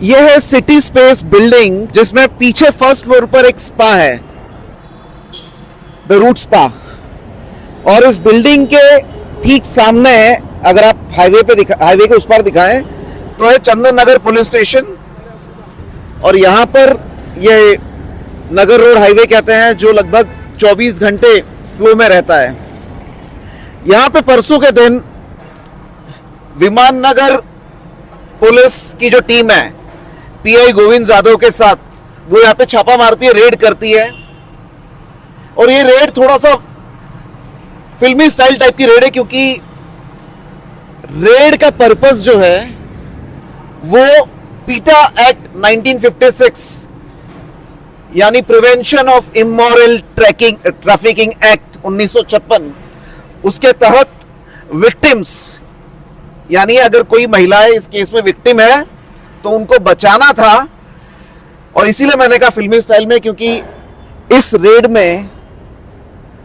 यह है city space building, जिसमें पीछे फर्स्ट फ्लोर पर एक स्पा है, द रूट स्पा। और इस बिल्डिंग के ठीक सामने, अगर आप हाईवे के उस पार दिखाएं तो है चंदन नगर पुलिस स्टेशन। और यहाँ पर ये नगर रोड हाईवे कहते हैं, जो लगभग 24 घंटे फ्लो में रहता है। यहाँ पे परसों के दिन विमान नगर पुलिस की जो टीम है पीआई गोविंद यादव के साथ, वो यहाँ पे छापा मारती है, रेड करती है। और ये रेड थोड़ा सा फिल्मी स्टाइल टाइप की रेड है, क्योंकि रेड का पर्पस जो है वो पीटा एक्ट 1956 यानी prevention of immoral trafficking act 1956, उसके तहत विक्टिम्स, यानी अगर कोई महिलाएं इस केस में विक्टिम है तो उनको बचाना था। और इसीलिए मैंने कहा फिल्मी स्टाइल में, क्योंकि इस रेड में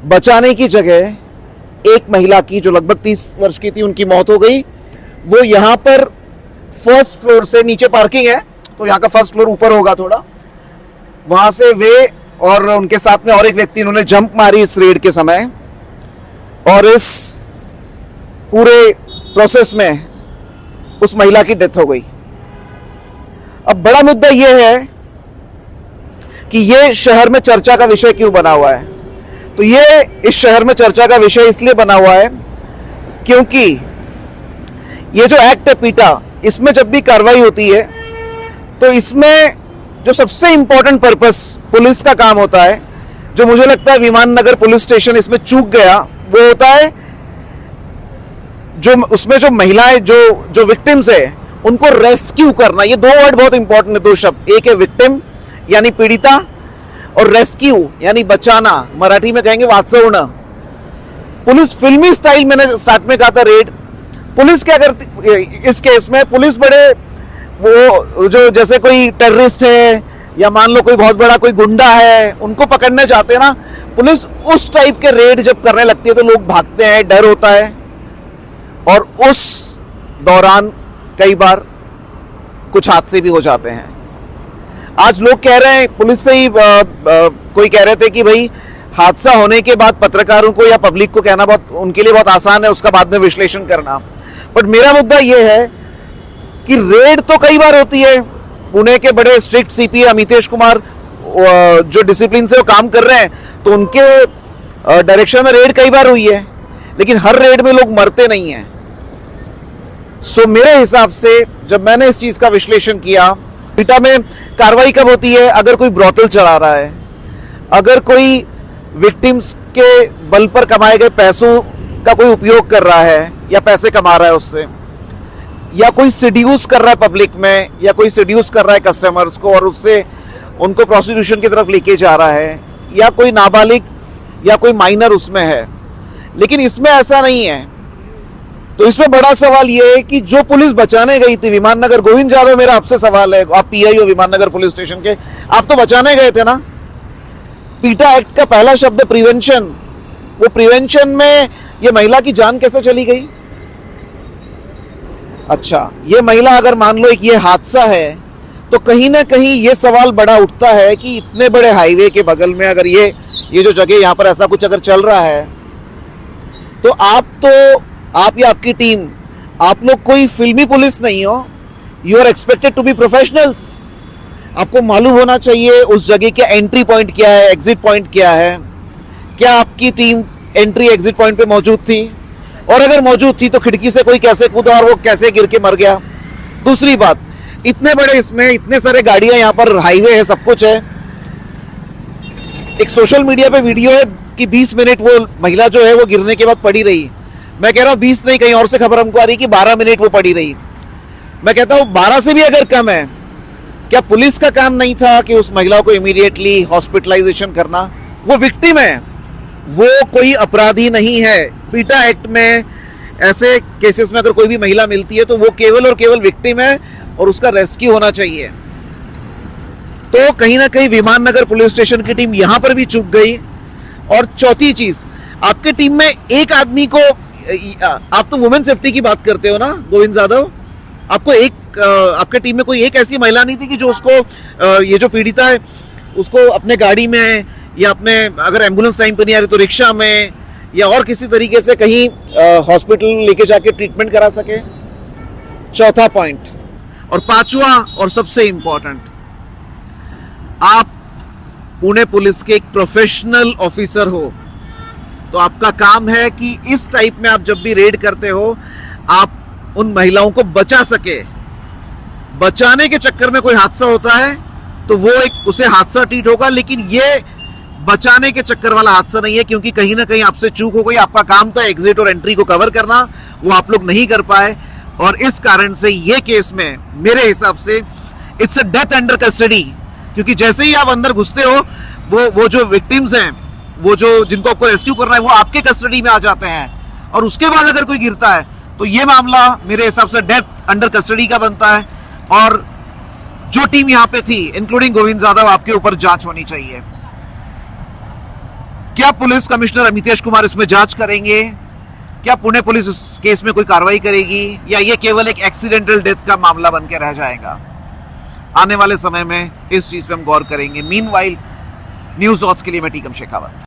बचाने की जगह एक महिला की, जो लगभग 30 वर्ष की थी, उनकी मौत हो गई। वो यहां पर फर्स्ट फ्लोर से, नीचे पार्किंग है तो यहाँ का फर्स्ट फ्लोर ऊपर होगा थोड़ा, वहां से वे और उनके साथ में और एक व्यक्ति, इन्होंने जंप मारी इस रेड के समय, और इस पूरे प्रोसेस में उस महिला की डेथ हो गई। अब बड़ा मुद्दा यह है कि यह शहर में चर्चा का विषय क्यों बना हुआ है। तो यह इस शहर में चर्चा का विषय इसलिए बना हुआ है क्योंकि ये जो एक्ट है पीटा, इसमें जब भी कार्रवाई होती है तो इसमें जो सबसे इंपॉर्टेंट पर्पस पुलिस का काम होता है, जो मुझे लगता है विमान नगर पुलिस स्टेशन इसमें चूक गया, वो होता है जो उसमें जो महिलाएं, जो विक्टिम्स है, उनको रेस्क्यू करना। ये दो वर्ड बहुत इंपॉर्टेंट है, दो शब्द। एक है विक्टिम यानी पीड़िता, और रेस्क्यू यानी बचाना, मराठी में कहेंगे वाचवणं। पुलिस फिल्मी स्टाइल, मैंने स्टार्ट में कहा था रेड, पुलिस क्या करती इस केस में, पुलिस बड़े वो जो जैसे कोई टेररिस्ट है या मान लो कोई बहुत बड़ा कोई गुंडा है, उनको पकड़ने जाते हैं ना, पुलिस उस टाइप के रेड जब करने लगती है तो लोग भागते हैं, डर होता है। और उस दौरान कई बार कुछ हादसे भी हो जाते हैं। आज लोग कह रहे हैं, पुलिस से ही कोई कह रहे थे कि भाई हादसा होने के बाद पत्रकारों को या पब्लिक को कहना बहुत उनके लिए बहुत आसान है, उसका बाद में विश्लेषण करना। बट मेरा मुद्दा यह है कि रेड तो कई बार होती है। पुणे के बड़े स्ट्रिक्ट सीपी अमितेश कुमार जो डिसिप्लिन से वो काम कर रहे हैं, तो उनके डायरेक्शन में रेड कई बार हुई है, लेकिन हर रेड में लोग मरते नहीं हैं। सो मेरे हिसाब से जब मैंने इस चीज का विश्लेषण किया, पीटा में कार्रवाई कब होती है? अगर कोई ब्रोथल चला रहा है, अगर कोई विक्टिम्स के बल पर कमाए गए पैसों का कोई उपयोग कर रहा है या पैसे कमा रहा है उससे, या कोई सिड्यूस कर रहा है पब्लिक में, या कोई सिड्यूस कर रहा है कस्टमर्स को और उससे उनको प्रोस्टिट्यूशन की तरफ लेके जा रहा है, या कोई नाबालिग या कोई माइनर उसमें है। लेकिन इसमें ऐसा नहीं है। तो इसमें बड़ा सवाल यह है कि जो पुलिस बचाने गई थी विमान नगर, गोविंद यादव, मेरा आपसे सवाल है, आप पीआई हो विमान नगर पुलिस स्टेशन के, आप तो बचाने गए थे ना। पीटा एक्ट का पहला शब्द प्रिवेंशन, वो प्रिवेंशन में ये महिला की जान कैसे चली गई? अच्छा, ये महिला अगर मान लो एक ये हादसा है, तो कहीं ना कहीं ये सवाल बड़ा उठता है कि इतने बड़े हाईवे के बगल में अगर ये जो जगह, यहां पर ऐसा कुछ अगर चल रहा है, तो आप या आपकी टीम, आप लोग कोई फिल्मी पुलिस नहीं हो, you are expected to be professionals. आपको मालूम होना चाहिए उस जगह का एंट्री पॉइंट क्या है, एग्जिट पॉइंट क्या है। क्या आपकी टीम एंट्री एग्जिट पॉइंट पे मौजूद थी? और अगर मौजूद थी तो खिड़की से कोई कैसे कूदा और वो कैसे गिर के मर गया? दूसरी बात, इतने बड़े इसमें इतने सारे गाड़ियां, यहां पर हाईवे है, सब कुछ है। एक सोशल मीडिया पे वीडियो है कि 20 मिनट वो महिला जो है वो गिरने के बाद पड़ी रही। मैं कह रहा हूं 20 नहीं, कहीं और से खबर हमको आ रही कि 12 मिनट वो पड़ी रही। मैं कहता हूं 12 से भी अगर कम है, क्या पुलिस का काम नहीं था कि उस महिला को इमीडिएटली हॉस्पिटलाइजेशन करना? वो विक्टिम है, वो कोई अपराधी नहीं है। पीटा एक्ट में ऐसे केसेस में अगर कोई भी महिला मिलती है तो वो केवल और केवल विक्टिम है और उसका रेस्क्यू होना चाहिए। तो कहीं ना कहीं विमान नगर पुलिस स्टेशन की टीम यहां पर भी चूक गई। और चौथी चीज, आपके टीम में एक आदमी को, आप तो वुमेन सेफ्टी की बात करते हो ना गोविंद यादव, आपको एक आपके टीम में कोई एक ऐसी महिला नहीं थी कि जो उसको ये जो पीड़िता है उसको अपने गाड़ी में या अपने अगर एम्बुलेंस टाइम पे नहीं आ रही तो रिक्शा में या और किसी तरीके से कहीं हॉस्पिटल लेके जाके ट्रीटमेंट करा सके? चौथा पॉइंट और पांचवा और सबसे इंपॉर्टेंट, आप पुणे पुलिस के एक प्रोफेशनल ऑफिसर हो तो आपका काम है कि इस टाइप में आप जब भी रेड करते हो आप उन महिलाओं को बचा सके। बचाने के चक्कर में कोई हादसा होता है तो वो एक उसे हादसा ट्रीट होगा, लेकिन ये बचाने के चक्कर वाला हादसा नहीं है, क्योंकि कहीं ना कहीं आपसे चूक हो गई। आपका काम था एग्जिट और एंट्री को कवर करना, वो आप लोग नहीं कर पाए और इस कारण से ये केस में मेरे हिसाब से it's a death under custody, क्योंकि जैसे ही आप अंदर घुसते हो वो जो विक्टिम्स हैं, वो जो जिनको आपको रेस्क्यू करना है, वो आपके कस्टडी में आ जाते हैं और उसके बाद अगर कोई गिरता है तो ये मामला मेरे हिसाब से डेथ अंडर कस्टडी का बनता है और जो टीम यहां पे थी इंक्लूडिंग गोविंद यादव, आपके ऊपर जांच होनी चाहिए। क्या पुलिस कमिश्नर अमितेश कुमार इसमें जांच करेंगे? क्या पुणे पुलिस इस केस में कोई कार्रवाई करेगी या ये केवल एक एक्सीडेंटल डेथ का मामला बन के रह जाएगा? आने वाले समय में इस चीज पे हम गौर करेंगे। मीनवाइल न्यूज़ डॉट्स के लिए मैं टीकम शेखावत।